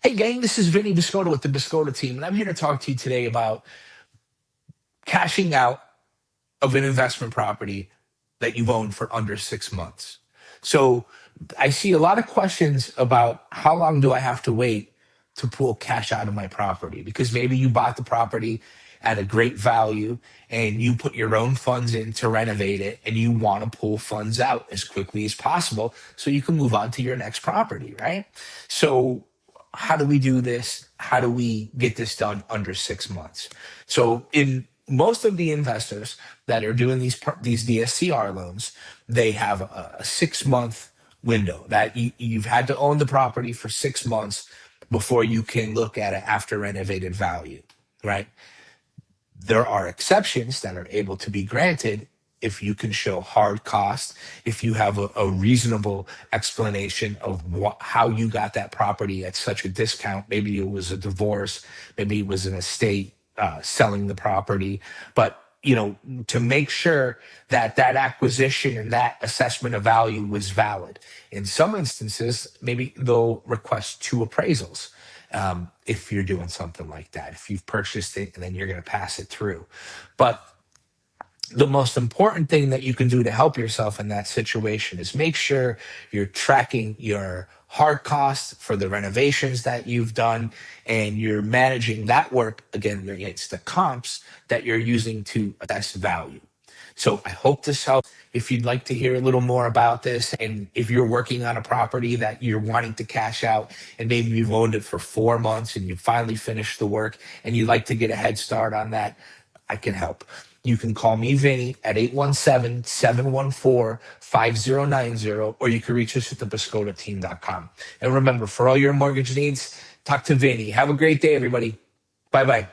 Hey gang, this is Vinny Biscotto with the Biscotto Team, and I'm here to talk to you today about cashing out of an investment property that you've owned for under 6 months. So I see a lot of questions about how long do I have to wait to pull cash out of my property? Because maybe you bought the property at a great value and you put your own funds in to renovate it and you want to pull funds out as quickly as possible so you can move on to your next property, right? So how do we do this? How do we get this done under 6 months? So in most of the investors that are doing these DSCR loans, they have a 6 month window that you've had to own the property for 6 months before you can look at it after renovated value, right? There are exceptions that are able to be granted if you can show hard costs, if you have a reasonable explanation of how you got that property at such a discount. Maybe it was a divorce, maybe it was an estate selling the property, but to make sure that that acquisition and that assessment of value was valid. In some instances, maybe they'll request two appraisals if you're doing something like that, if you've purchased it and then you're going to pass it through. But the most important thing that you can do to help yourself in that situation is make sure you're tracking your hard costs for the renovations that you've done and you're managing that work again against the comps that you're using to assess value. So I hope this helps. If you'd like to hear a little more about this, and if you're working on a property that you're wanting to cash out, and maybe you've owned it for 4 months and you finally finished the work and you'd like to get a head start on that, I can help. You can call me Vinny at 817-714-5090, or you can reach us at thebiscottoteam.com. And remember, for all your mortgage needs, talk to Vinny. Have a great day, everybody. Bye-bye.